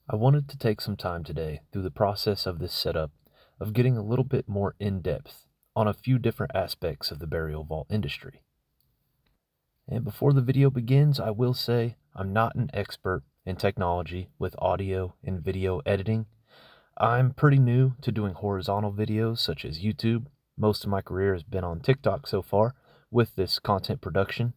I wanted to take some time today through the process of this setup of getting a little bit more in depth on a few different aspects of the burial vault industry. And before the video begins, I will say I'm not an expert in technology with audio and video editing. I'm pretty new to doing horizontal videos such as YouTube. Most of my career has been on TikTok so far with this content production.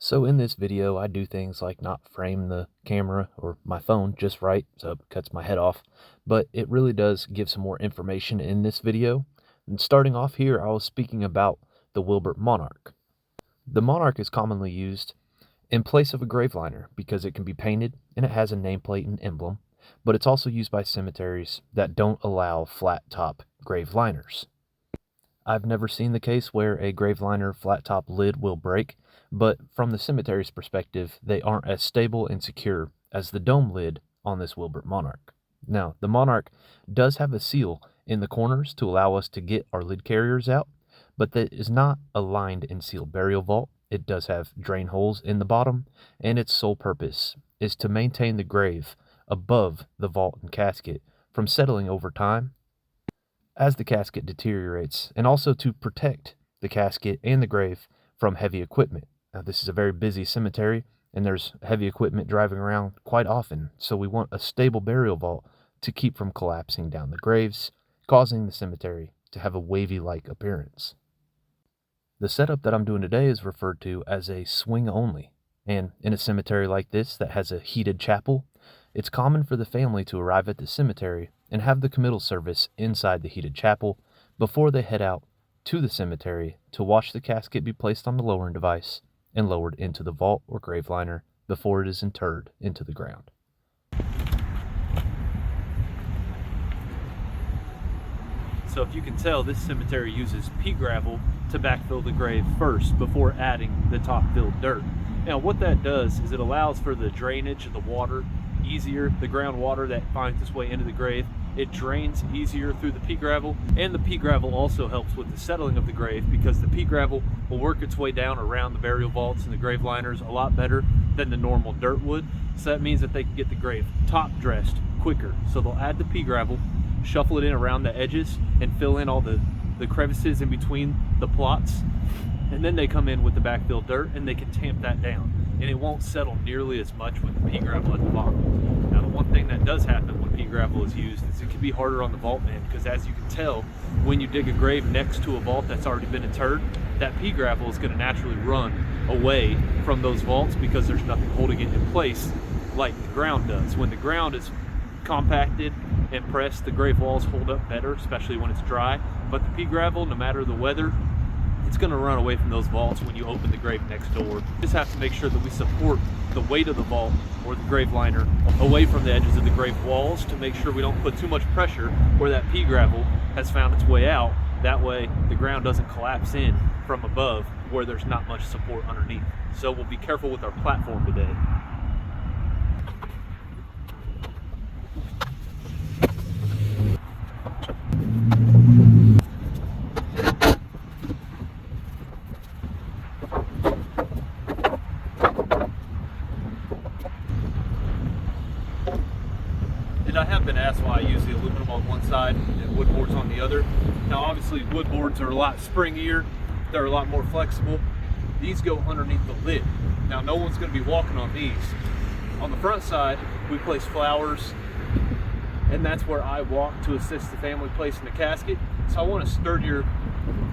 So in this video, I do things like not frame the camera or my phone just right, so it cuts my head off, but it really does give some more information in this video. And starting off here, I was speaking about the Wilbert Monarch. The Monarch is commonly used in place of a grave liner because it can be painted and it has a nameplate and emblem, but it's also used by cemeteries that don't allow flat top grave liners. I've never seen the case where a grave liner flat top lid will break, but from the cemetery's perspective, they aren't as stable and secure as the dome lid on this Wilbert Monarch. Now, the Monarch does have a seal in the corners to allow us to get our lid carriers out, but that is not a lined and sealed burial vault. It does have drain holes in the bottom, and its sole purpose is to maintain the grave above the vault and casket from settling over time as the casket deteriorates, and also to protect the casket and the grave from heavy equipment. Now, this is a very busy cemetery, and there's heavy equipment driving around quite often, so we want a stable burial vault to keep from collapsing down the graves, causing the cemetery to have a wavy-like appearance. The setup that I'm doing today is referred to as a swing only, and in a cemetery like this that has a heated chapel, it's common for the family to arrive at the cemetery and have the committal service inside the heated chapel before they head out to the cemetery to watch the casket be placed on the lowering device and lowered into the vault or grave liner before it is interred into the ground. So if you can tell, this cemetery uses pea gravel to backfill the grave first before adding the top filled dirt. Now what that does is it allows for the drainage of the water easier, the groundwater that finds its way into the grave. It drains easier through the pea gravel, and the pea gravel also helps with the settling of the grave because the pea gravel will work its way down around the burial vaults and the grave liners a lot better than the normal dirt would. So that means that they can get the grave top dressed quicker. So they'll add the pea gravel, shuffle it in around the edges, and fill in all the crevices in between the plots. And then they come in with the backfill dirt and they can tamp that down, and it won't settle nearly as much with the pea gravel at the bottom. Now, the one thing that does happen when pea gravel is used is it can be harder on the vaultman, because as you can tell, when you dig a grave next to a vault that's already been interred, that pea gravel is going to naturally run away from those vaults because there's nothing holding it in place like the ground does. When the ground is compacted and pressed, the grave walls hold up better, especially when it's dry. But the pea gravel, no matter the weather, it's going to run away from those vaults when you open the grave next door. We just have to make sure that we support the weight of the vault or the grave liner away from the edges of the grave walls to make sure we don't put too much pressure where that pea gravel has found its way out. That way the ground doesn't collapse in from above where there's not much support underneath. So we'll be careful with our platform today. And I have been asked why I use the aluminum on one side and wood boards on the other. Now obviously wood boards are a lot springier, they're a lot more flexible. These go underneath the lid. Now no one's going to be walking on these. On the front side we place flowers, and that's where I walk to assist the family placing the casket. So I want a sturdier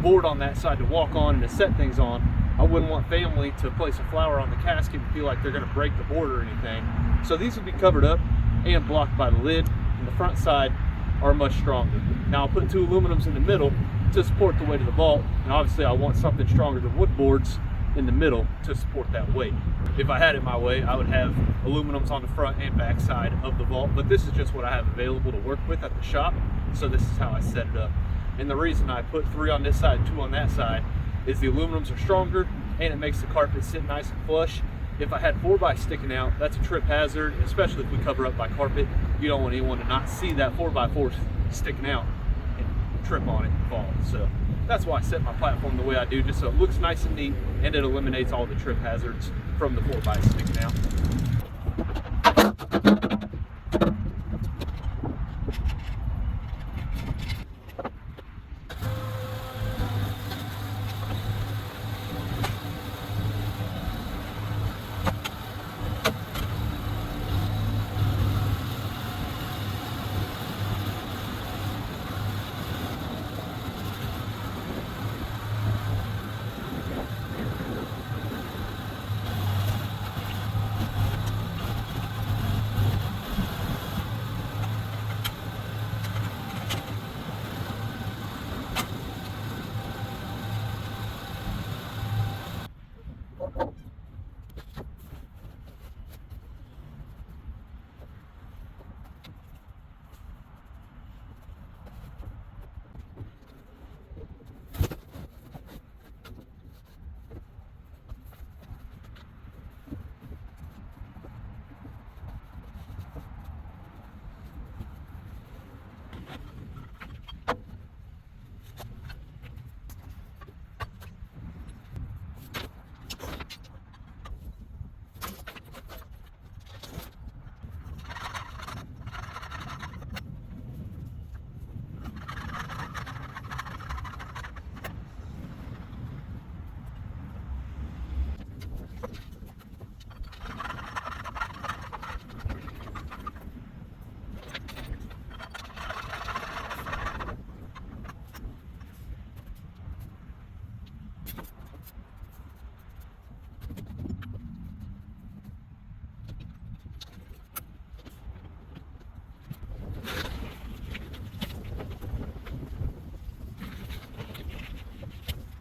board on that side to walk on and to set things on. I wouldn't want family to place a flower on the casket and feel like they're going to break the board or anything. So these would be covered up and blocked by the lid, and the front side are much stronger. Now I'll put two aluminums in the middle to support the weight of the vault, and obviously I want something stronger than wood boards in the middle to support that weight. If I had it my way, I would have aluminums on the front and back side of the vault, but this is just what I have available to work with at the shop, so this is how I set it up. And the reason I put 3 on this side, 2 on that side, is the aluminums are stronger and it makes the carpet sit nice and flush. If I had 4x sticking out, that's a trip hazard, especially if we cover up by carpet. You don't want anyone to not see that 4x4 sticking out and trip on it and fall. So that's why I set my platform the way I do, just so it looks nice and neat and it eliminates all the trip hazards from the 4x sticking out.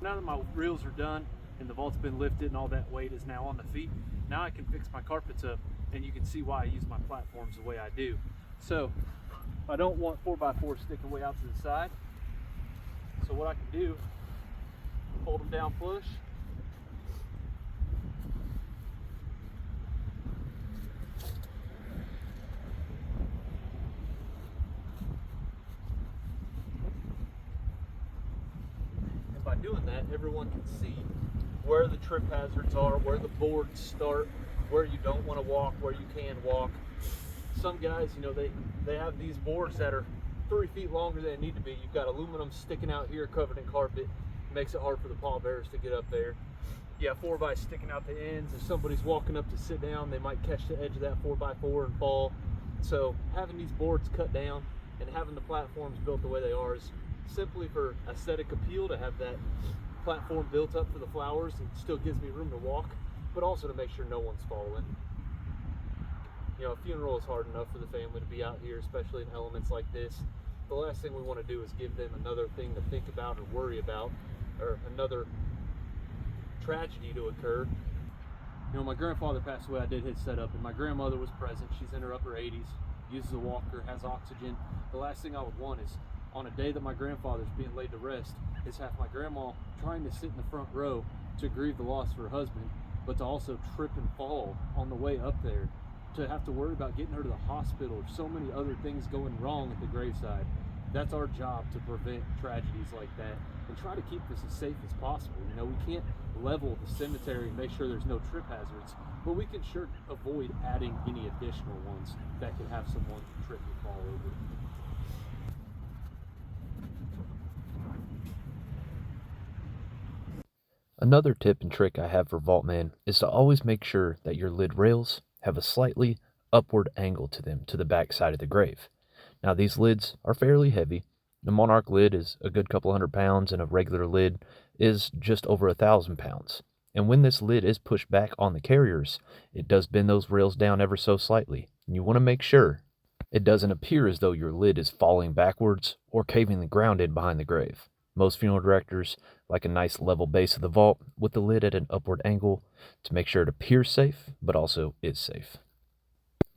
now that my reels are done and the vault's been lifted and all that weight is now on the feet, now I can fix my carpets up, and you can see why I use my platforms the way I do. So I don't want 4x4 sticking way out to the side. So what I can do, hold them down flush. And by doing that, everyone can see where the trip hazards are, where the boards start, where you don't want to walk, where you can walk. Some guys, you know, they have these boards that are 3 feet longer than they need to be. You've got aluminum sticking out here covered in carpet. It makes it hard for the pallbearers to get up there. You have 4x sticking out the ends. If somebody's walking up to sit down, they might catch the edge of that 4x4 and fall. So having these boards cut down and having the platforms built the way they are is simply for aesthetic appeal, to have that platform built up for the flowers and still gives me room to walk, but also to make sure no one's falling. You know, a funeral is hard enough for the family to be out here, especially in elements like this. The last thing we want to do is give them another thing to think about or worry about, or another tragedy to occur. You know, my grandfather passed away, I did his setup, and my grandmother was present. She's in her upper 80s, uses a walker, has oxygen. The last thing I would want is, on a day that my grandfather's being laid to rest, is have my grandma trying to sit in the front row to grieve the loss of her husband, but to also trip and fall on the way up there, to have to worry about getting her to the hospital, or so many other things going wrong at the graveside. That's our job, to prevent tragedies like that and try to keep this as safe as possible. You know, we can't level the cemetery and make sure there's no trip hazards, but we can sure avoid adding any additional ones that could have someone trip and fall over. Another tip and trick I have for Vaultman is to always make sure that your lid rails have a slightly upward angle to them, to the back side of the grave. Now, these lids are fairly heavy. The Monarch lid is a good couple 100 pounds, and a regular lid is just over 1,000 pounds. And when this lid is pushed back on the carriers, it does bend those rails down ever so slightly. And you want to make sure it doesn't appear as though your lid is falling backwards or caving the ground in behind the grave. Most funeral directors like a nice level base of the vault with the lid at an upward angle to make sure it appears safe, but also is safe.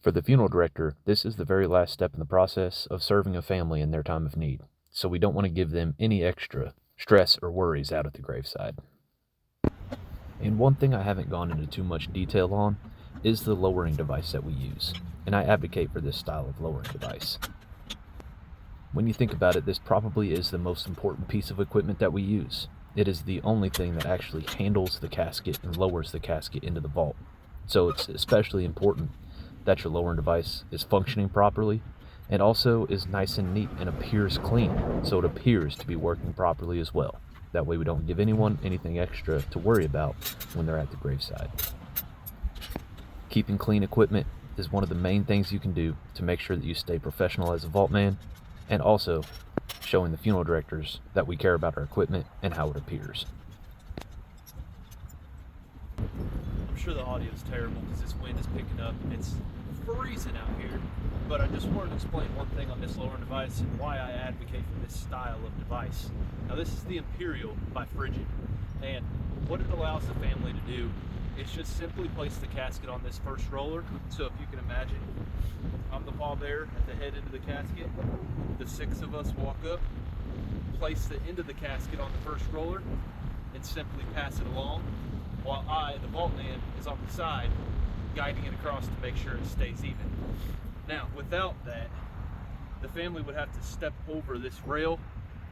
For the funeral director, this is the very last step in the process of serving a family in their time of need, so we don't want to give them any extra stress or worries out at the graveside. And one thing I haven't gone into too much detail on is the lowering device that we use, and I advocate for this style of lowering device. When you think about it, this probably is the most important piece of equipment that we use. It is the only thing that actually handles the casket and lowers the casket into the vault. So it's especially important that your lowering device is functioning properly and also is nice and neat and appears clean, so it appears to be working properly as well. That way we don't give anyone anything extra to worry about when they're at the graveside. Keeping clean equipment is one of the main things you can do to make sure that you stay professional as a Vaultman, and also showing the funeral directors that we care about our equipment and how it appears. I'm sure the audio is terrible because this wind is picking up. It's freezing out here, but I just wanted to explain one thing on this lowering device and why I advocate for this style of device. Now, this is the Imperial by Frigid, and what it allows the family to do is just simply place the casket on this first roller. So if you can imagine, I'm the pallbearer at the head end of the casket. The 6 of us walk up, place the end of the casket on the first roller, and simply pass it along, while I, the Vaultman, is on the side, guiding it across to make sure it stays even. Now, without that, the family would have to step over this rail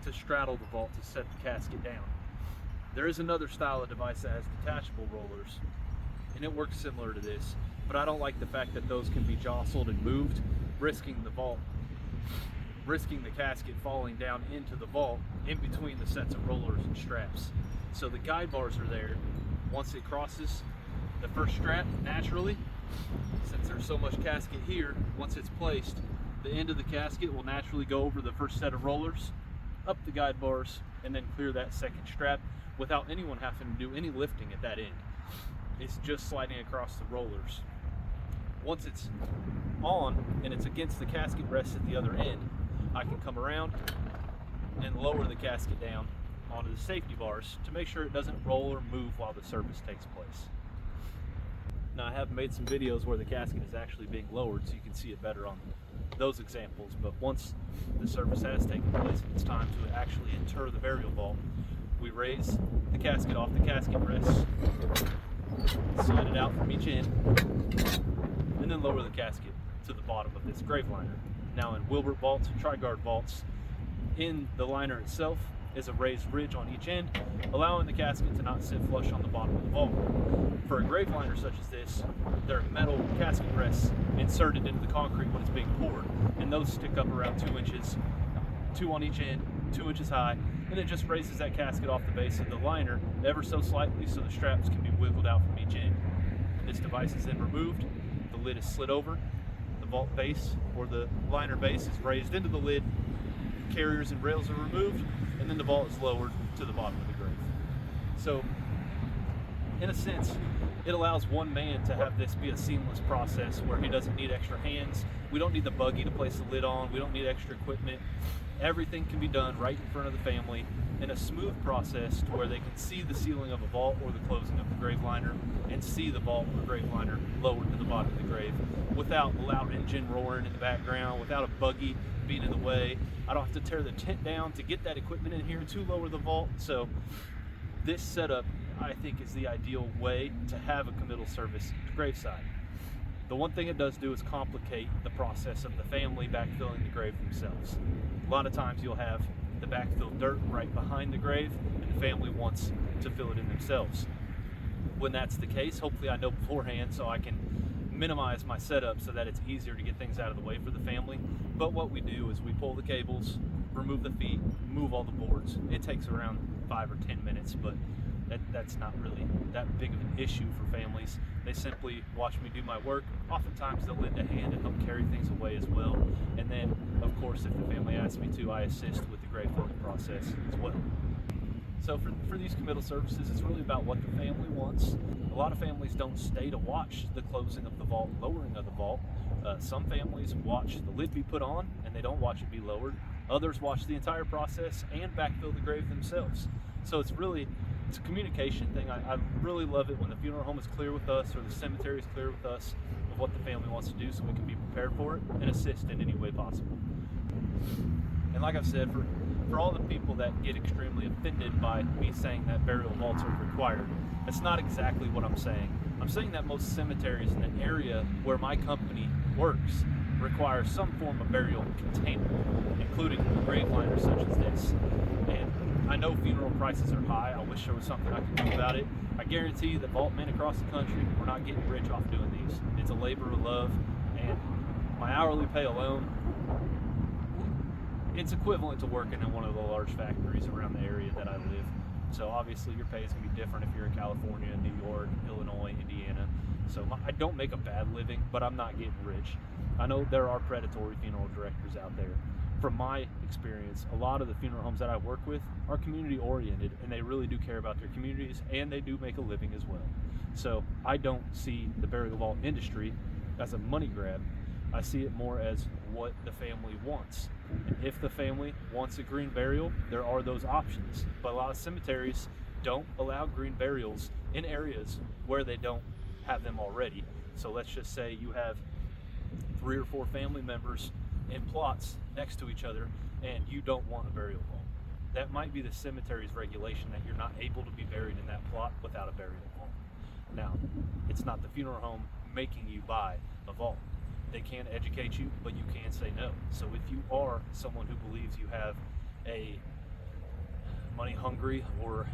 to straddle the vault to set the casket down. There is another style of device that has detachable rollers, and it works similar to this, but I don't like the fact that those can be jostled and moved, risking the casket falling down into the vault in between the sets of rollers and straps. So the guide bars are there. Once it crosses the first strap, naturally, since there's so much casket here, once it's placed, the end of the casket will naturally go over the first set of rollers, up the guide bars, and then clear that second strap without anyone having to do any lifting at that end. It's just sliding across the rollers. Once it's on and it's against the casket rest at the other end, I can come around and lower the casket down onto the safety bars to make sure it doesn't roll or move while the service takes place. Now, I have made some videos where the casket is actually being lowered so you can see it better on those examples, but once the service has taken place, it's time to actually inter the burial vault. We raise the casket off the casket rest, slide it out from each end, and then lower the casket to the bottom of this grave liner. Now, in Wilbert vaults, tri-guard vaults, in the liner itself is a raised ridge on each end, allowing the casket to not sit flush on the bottom of the vault. For a grave liner such as this, there are metal casket rests inserted into the concrete when it's being poured, and those stick up around 2 inches, 2 on each end, 2 inches high, and it just raises that casket off the base of the liner ever so slightly so the straps can be wiggled out from each end. This device is then removed, the lid is slid over, the vault base or the liner base is raised into the lid, carriers and rails are removed, and then the vault is lowered to the bottom of the grave. So, in a sense, it allows one man to have this be a seamless process where he doesn't need extra hands. We don't need the buggy to place the lid on. We don't need extra equipment. Everything can be done right in front of the family in a smooth process to where they can see the sealing of a vault or the closing of the grave liner and see the vault or grave liner lowered to the bottom of the grave without a loud engine roaring in the background, without a buggy being in the way. I don't have to tear the tent down to get that equipment in here to lower the vault. So this setup, I think, is the ideal way to have a committal service at the graveside. The one thing it does do is complicate the process of the family backfilling the grave themselves. A lot of times you'll have the backfilled dirt right behind the grave, and the family wants to fill it in themselves. When that's the case, hopefully I know beforehand so I can minimize my setup so that it's easier to get things out of the way for the family. But what we do is we pull the cables, remove the feet, move all the boards. It takes around 5 or 10 minutes, but that's not really that big of an issue for families. They simply watch me do my work. Oftentimes they'll lend a hand and help carry things away as well. And then, of course, if the family asks me to, I assist with the grave filling process as well. So for these committal services, it's really about what the family wants. A lot of families don't stay to watch the closing of the vault, lowering of the vault. Some families watch the lid be put on and they don't watch it be lowered. Others watch the entire process and backfill the grave themselves. So it's a communication thing. I really love it when the funeral home is clear with us or the cemetery is clear with us of what the family wants to do so we can be prepared for it and assist in any way possible. And like I've said, for all the people that get extremely offended by me saying that burial vaults are required, that's not exactly what I'm saying. I'm saying that most cemeteries in the area where my company works require some form of burial containment, including grave liners such as this. And I know funeral prices are high. I wish there was something I could do about it. I guarantee you that Vaultmen across the country, we're not getting rich off doing these. It's a labor of love, and my hourly pay alone, it's equivalent to working in one of the large factories around the area that I live. So obviously your pay is going to be different if you're in California, New York, Illinois, Indiana. So I don't make a bad living, but I'm not getting rich. I know there are predatory funeral directors out there. From my experience, a lot of the funeral homes that I work with are community oriented, and they really do care about their communities, and they do make a living as well. So I don't see the burial vault industry as a money grab. I see it more as what the family wants. And if the family wants a green burial, there are those options. But a lot of cemeteries don't allow green burials in areas where they don't have them already. So let's just say you have 3 or 4 family members in plots next to each other and you don't want a burial vault. That might be the cemetery's regulation that you're not able to be buried in that plot without a burial vault. Now, it's not the funeral home making you buy a vault. They can educate you, but you can say no. So if you are someone who believes you have a money hungry or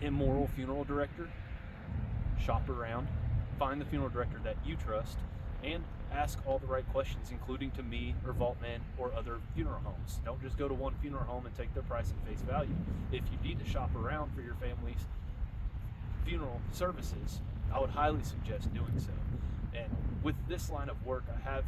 immoral funeral director, shop around, find the funeral director that you trust, and ask all the right questions, including to me or Vaultman or other funeral homes. Don't just go to one funeral home and take their price at face value. If you need to shop around for your family's funeral services, I would highly suggest doing so. And with this line of work, I have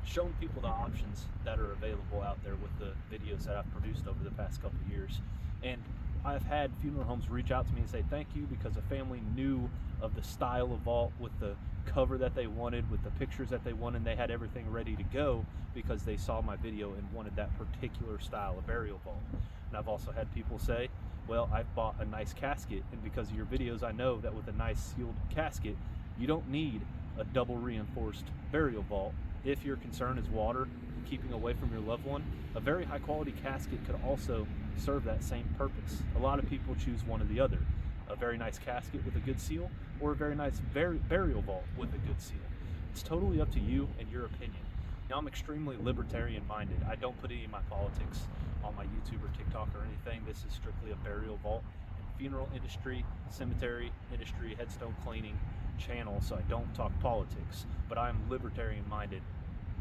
shown people the options that are available out there with the videos that I've produced over the past couple of years. And I've had funeral homes reach out to me and say thank you because a family knew of the style of vault with the cover that they wanted, with the pictures that they wanted. They had everything ready to go because they saw my video and wanted that particular style of burial vault. And I've also had people say, well, I've bought a nice casket, and because of your videos I know that with a nice sealed casket you don't need a double reinforced burial vault. If your concern is water, keeping away from your loved one, a very high quality casket could also serve that same purpose. A lot of people choose one or the other, a very nice casket with a good seal or a very nice burial vault with a good seal. It's totally up to you and your opinion. Now, I'm extremely libertarian minded. I don't put any of my politics on my YouTube or TikTok or anything. This is strictly a burial vault and funeral industry, cemetery industry, headstone cleaning channel, so I don't talk politics, but I'm libertarian minded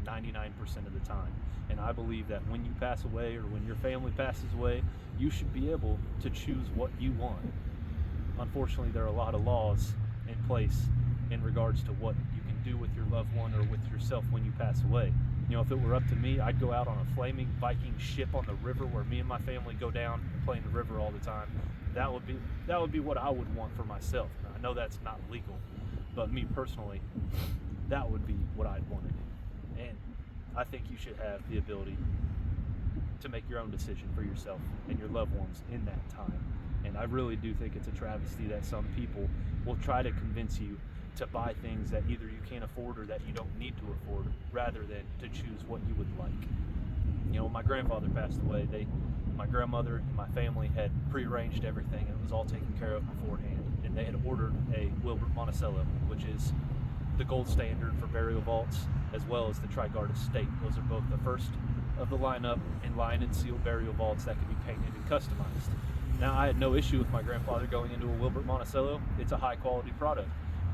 99% of the time. And I believe that when you pass away or when your family passes away, you should be able to choose what you want. Unfortunately, there are a lot of laws in place in regards to what you can do with your loved one or with yourself when you pass away. You know, if it were up to me, I'd go out on a flaming Viking ship on the river where me and my family go down and play in the river all the time. That would be what I would want for myself. Now, I know that's not legal, but me personally, that would be what I'd wanted. And I think you should have the ability to make your own decision for yourself and your loved ones in that time. And I really do think it's a travesty that some people will try to convince you to buy things that either you can't afford or that you don't need to afford, rather than to choose what you would like. You know, when my grandfather passed away, my grandmother and my family had prearranged everything, and it was all taken care of beforehand. And they had ordered a Wilbert Monarch, which is the gold standard for burial vaults, as well as the Trigard Estate. Those are both the first of the lineup in lined and sealed burial vaults that can be painted and customized. Now, I had no issue with my grandfather going into a Wilbert Monticello. It's a high quality product.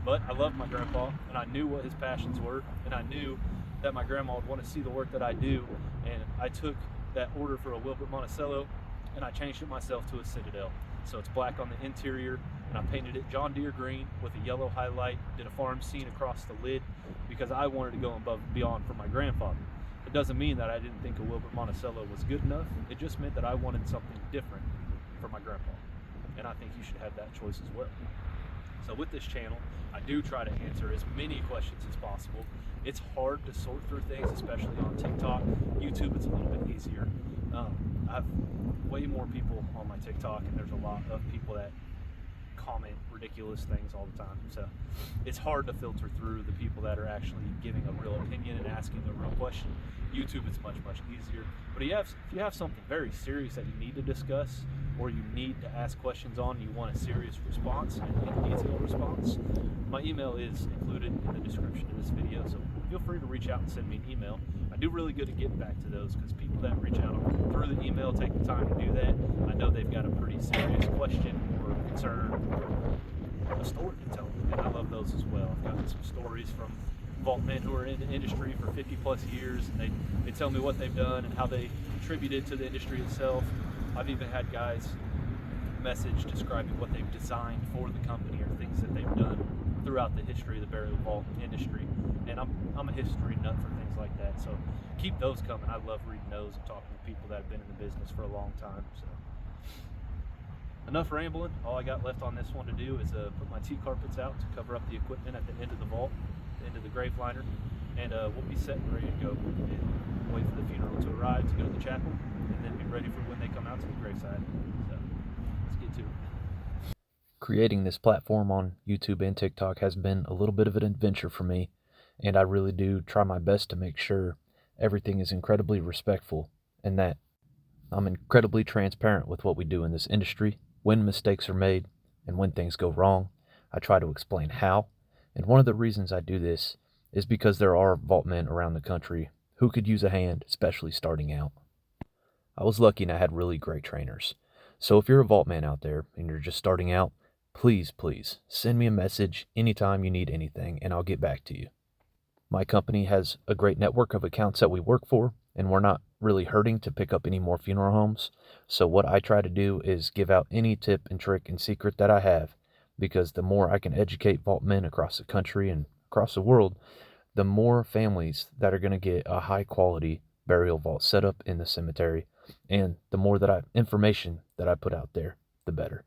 But I loved my grandpa, and I knew what his passions were, and I knew that my grandma would want to see the work that I do, and I took that order for a Wilbert Monticello and I changed it myself to a Citadel. So it's black on the interior, and I painted it John Deere green with a yellow highlight, did a farm scene across the lid because I wanted to go above and beyond for my grandfather. It doesn't mean that I didn't think a Wilbert Monticello was good enough. It just meant that I wanted something different for my grandpa, and I think you should have that choice as well. So with this channel, I do try to answer as many questions as possible. It's hard to sort through things, especially on TikTok. YouTube, it's a little bit easier. I have way more people on my TikTok, and there's a lot of people that comment ridiculous things all the time. So it's hard to filter through the people that are actually giving a real opinion and asking a real question. YouTube, it's much, much easier. But if you have something very serious that you need to discuss, or you need to ask questions on, and you want a serious response and a detailed response, my email is included in the description of this video, so feel free to reach out and send me an email. I do really good at getting back to those, because people that reach out through the email take the time to do that. I know they've got a pretty serious question or concern or a story to tell them, and I love those as well. I've gotten some stories from Vaultmen who are in the industry for 50 plus years, and they tell me what they've done and how they contributed to the industry itself. I've even had guys message describing what they've designed for the company or things that they've done throughout the history of the burial vault industry, and I'm a history nut for things like that, so keep those coming. I love reading those and talking to people that have been in the business for a long time. So enough rambling. All I got left on this one to do is put my tea carpets out to cover up the equipment at the end of the vault, the end of the grave liner, and we'll be set and ready to go and wait for the funeral to arrive to go to the chapel, and then be ready for when they come out to the graveside. So let's get to it. Creating this platform on YouTube and TikTok has been a little bit of an adventure for me, and I really do try my best to make sure everything is incredibly respectful and that I'm incredibly transparent with what we do in this industry. When mistakes are made and when things go wrong, I try to explain how. And one of the reasons I do this is because there are vaultmen around the country who could use a hand, especially starting out. I was lucky and I had really great trainers. So if you're a vaultman out there and you're just starting out, please send me a message anytime you need anything, and I'll get back to you. My company has a great network of accounts that we work for, and we're not really hurting to pick up any more funeral homes. So what I try to do is give out any tip and trick and secret that I have, because the more I can educate vaultmen across the country and across the world, the more families that are going to get a high quality burial vault set up in the cemetery, and the more information that I put out there. the better.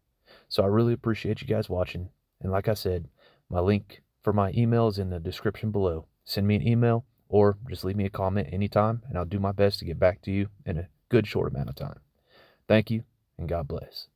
So I really appreciate you guys watching. And like I said, my link for my email is in the description below. Send me an email or just leave me a comment anytime, and I'll do my best to get back to you in a good short amount of time. Thank you, and God bless.